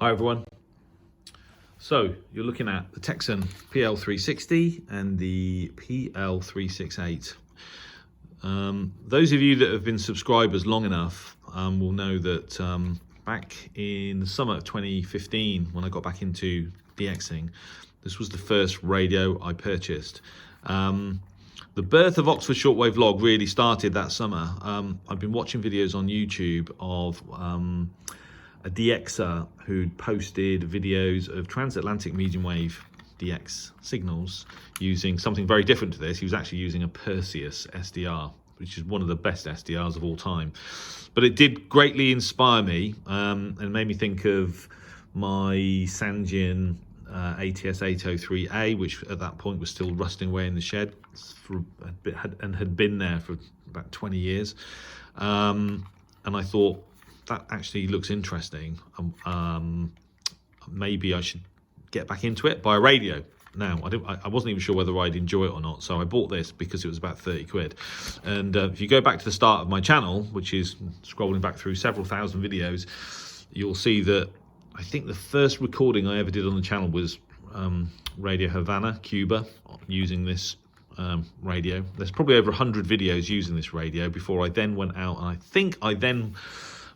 Hi everyone. So you're looking at the Tecsun PL-360 and the PL-368. Those of you that have been subscribers long enough will know that back in the summer of 2015, when I got back into DXing, this was the first radio I purchased. The birth of Oxford Shortwave Log really started that summer. I've been watching videos on YouTube of a DXer who'd posted videos of transatlantic medium wave DX signals using something very different to this. He was actually using a Perseus SDR, which is one of the best SDRs of all time. But it did greatly inspire me and made me think of my Sangean ATS-803A, which at that point was still rusting away in the shed for a bit, and had been there for about 20 years. And I thought, that actually looks interesting. Maybe I should get back into it, buy a radio. Now, I wasn't even sure whether I'd enjoy it or not, so I bought this because it was about 30 quid. And if you go back to the start of my channel, which is scrolling back through several thousand videos, you'll see that I think the first recording I ever did on the channel was Radio Havana, Cuba, using this radio. There's probably over 100 videos using this radio before I then went out, and I think I then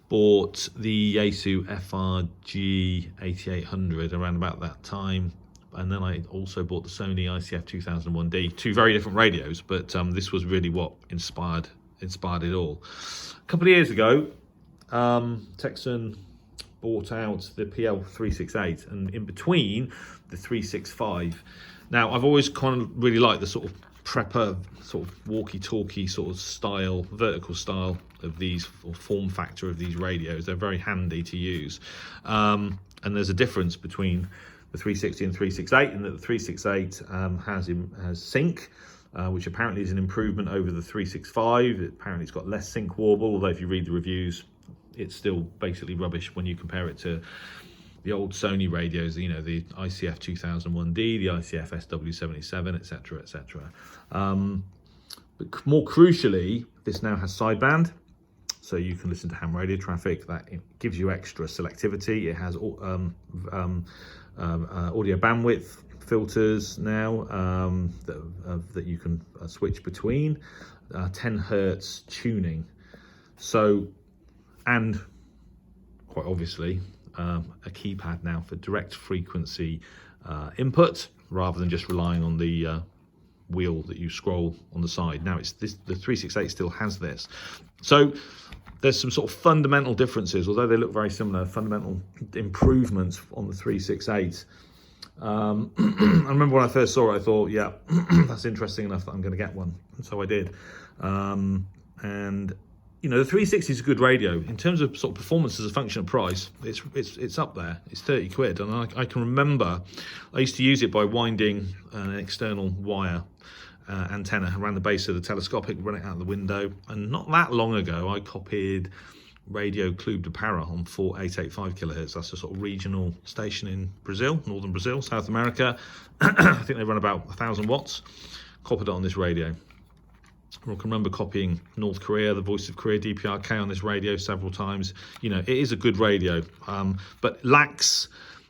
bought the Yaesu FRG 8800 around about that time, and then I also bought the Sony ICF 2001D. Two very different radios, but this was really what inspired it all. A couple of years ago, Tecsun bought out the PL-368, and in between the 365. Now, I've always kind of really liked the sort of prepper, sort of walkie-talkie sort of style, vertical style of these, or form factor of these radios. They're very handy to use. And there's a difference between the 360 and 368, in that the 368 has sync, which apparently is an improvement over the 365. Apparently it's got less sync warble, although if you read the reviews, it's still basically rubbish when you compare it to the old Sony radios, you know, the ICF 2001D, the ICF SW77, etc., etc. But more crucially, this now has sideband, so you can listen to ham radio traffic. That gives you extra selectivity. It has audio bandwidth filters now that you can switch between, 10 hertz tuning. So, and quite obviously, a keypad now for direct frequency input, rather than just relying on the wheel that you scroll on the side. Now it's this, the 368 still has this. So there's some sort of fundamental differences, although they look very similar, fundamental improvements on the 368. I remember when I first saw it, I thought, yeah, that's interesting enough that I'm going to get one. And so I did. And you know, the 360 is a good radio. In terms of sort of performance as a function of price, it's up there. It's 30 quid. And I can remember I used to use it by winding an external wire antenna around the base of the telescopic, run it out the window. And not that long ago, I copied Radio Clube de Para on 4885 kilohertz. That's a sort of regional station in Brazil, northern Brazil, South America. I think they run about 1,000 watts. Copied it on this radio. I can remember copying North Korea, the Voice of Korea, DPRK on this radio several times. You know, it is a good radio, but lacks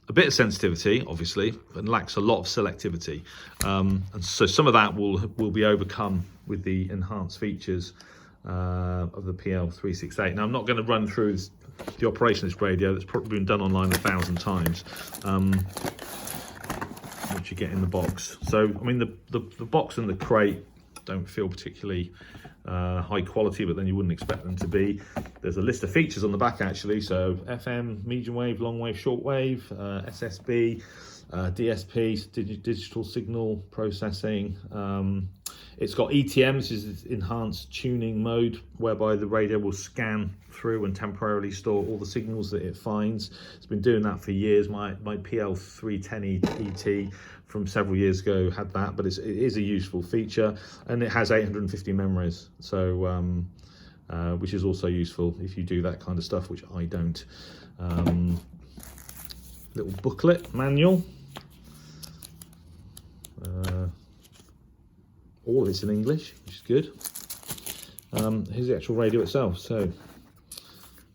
a bit of sensitivity, obviously, and lacks a lot of selectivity. And so some of that will be overcome with the enhanced features of the PL-368. Now, I'm not going to run through the operation of this radio. That's probably been done online 1,000 times, which you get in the box. So, I mean, the box and the crate don't feel particularly high quality, but then you wouldn't expect them to be. There's a list of features on the back, actually. So FM, medium wave, long wave, short wave, SSB, DSP, digital signal processing. It's got ETM, which is enhanced tuning mode, whereby the radio will scan through and temporarily store all the signals that it finds. It's been doing that for years. My PL-310 ET from several years ago had that, but it is a useful feature, and it has 850 memories, so which is also useful if you do that kind of stuff, which I don't. Little booklet manual. All of it's in English, which is good. Here's the actual radio itself. So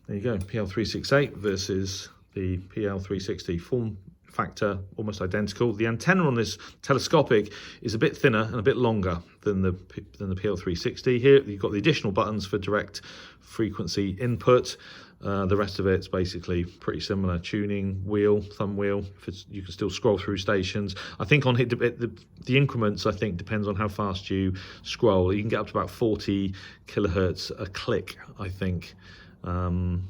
there you go, PL-368 versus the PL-360, form factor almost identical. The antenna on this telescopic is a bit thinner and a bit longer than the PL-360. Here you've got the additional buttons for direct frequency input. The rest of it's basically pretty similar. Tuning wheel, thumb wheel. You can still scroll through stations. I think on the increments, I think, depends on how fast you scroll. You can get up to about 40 kilohertz a click, I think, on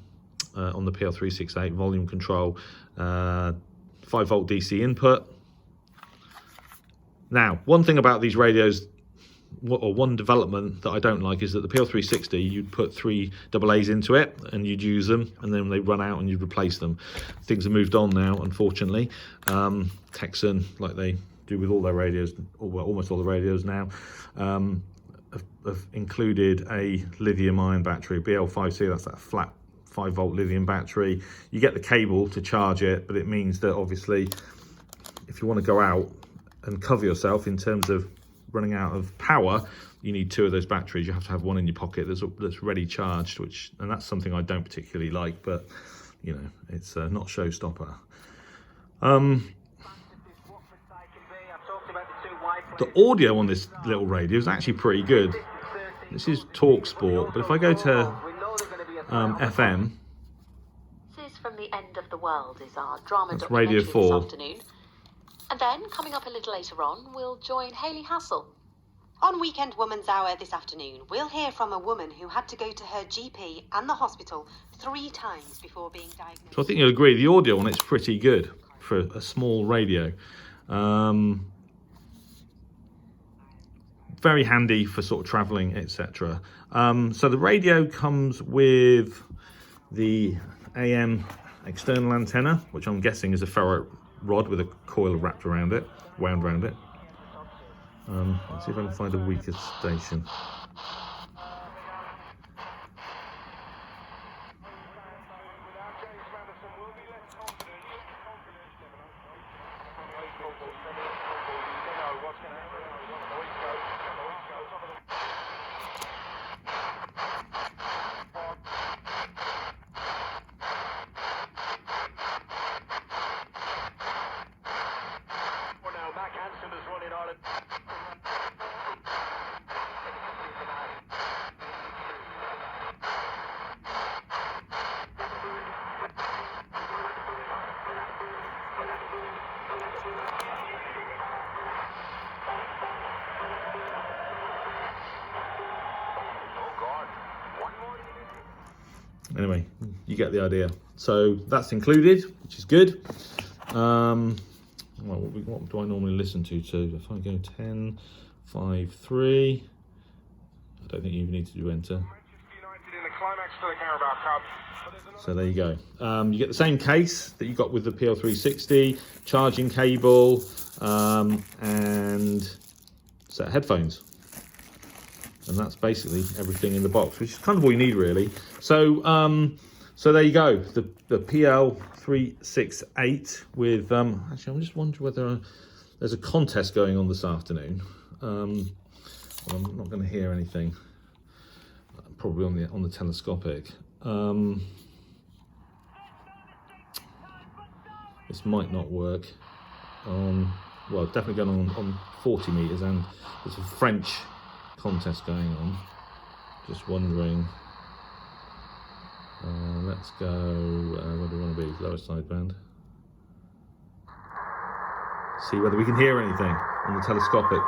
the PL-368 volume control. 5-volt DC input. Now, one thing about these radios, or one development that I don't like, is that the PL-360, you'd put 3 AA's into it and you'd use them, and then they run out and you'd replace them. Things have moved on now, unfortunately. Tecsun, like they do with all their radios, or almost all the radios now, have included a lithium-ion battery, BL5C. That's that flat 5-volt lithium battery. You get the cable to charge it, but it means that obviously if you want to go out and cover yourself in terms of running out of power, you need 2 of those batteries. You have to have one in your pocket that's ready charged, and that's something I don't particularly like, but you know, it's not showstopper. The audio on this little radio is actually pretty good. This is Talk Sport, but if I go to FM, This is From the End of the World is our drama that's documentary Radio 4. this afternoon. And then, coming up a little later on, we'll join Hayley Hassel. On Weekend Woman's Hour this afternoon, we'll hear from a woman who had to go to her GP and the hospital 3 times before being diagnosed. So I think you'll agree, the audio on it's pretty good for a small radio. Very handy for sort of traveling, etc. So the radio comes with the AM external antenna, which I'm guessing is a ferro rod with a coil wrapped around it, wound around it. Let's see if I can find a weaker station. Anyway, you get the idea. So that's included, which is good. Well, what do I normally listen to? So if I go 10, 5, 3, I don't think you even need to do enter. So there you go. You get the same case that you got with the PL-360, charging cable, and set of headphones. And that's basically everything in the box, which is kind of all you need, really. So so there you go, the PL-368 with actually, I'm just wondering whether there's a contest going on this afternoon. Well, I'm not going to hear anything, probably on the telescopic. This might not work on, well, definitely going on 40 meters, and there's a French contest going on. Just wondering. Let's go. Where do we want to be? Lower sideband. See whether we can hear anything on the telescopic.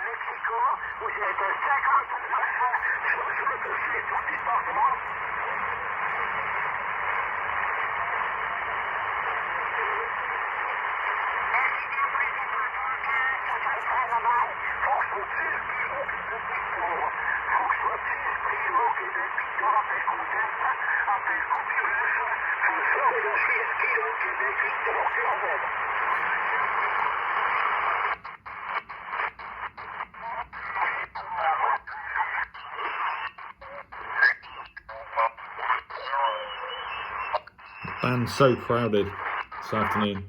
Mexico, où j'ai été 59 fois, je me suis fait tout le Band's so crowded this afternoon.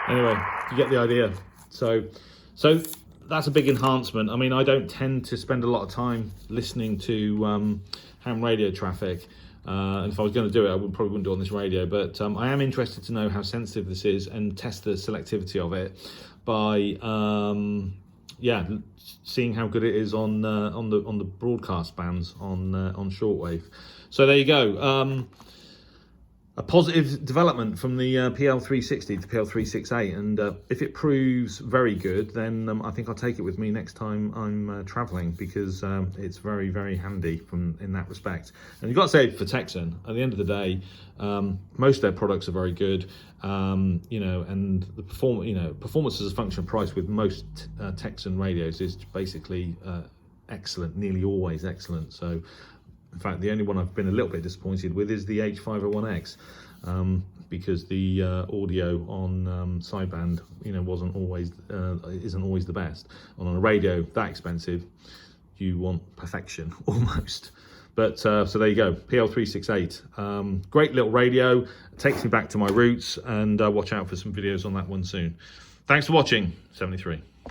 Anyway, you get the idea. So that's a big enhancement. I mean, I don't tend to spend a lot of time listening to ham radio traffic. And if I was going to do it, I probably wouldn't do it on this radio. But I am interested to know how sensitive this is and test the selectivity of it by seeing how good it is on the broadcast bands on shortwave. So there you go. A positive development from the PL-360 to PL-368, and if it proves very good, then I think I'll take it with me next time I'm travelling, because it's very, very handy in that respect. And you've got to say, for Tecsun, at the end of the day, most of their products are very good, and the performance as a function of price with most Tecsun radios is basically excellent, nearly always excellent. So, in fact, the only one I've been a little bit disappointed with is the H501X, because the audio on sideband, isn't always the best. And on a radio that expensive, you want perfection almost. But so there you go, PL-368. Great little radio, it takes me back to my roots, and watch out for some videos on that one soon. Thanks for watching, 73.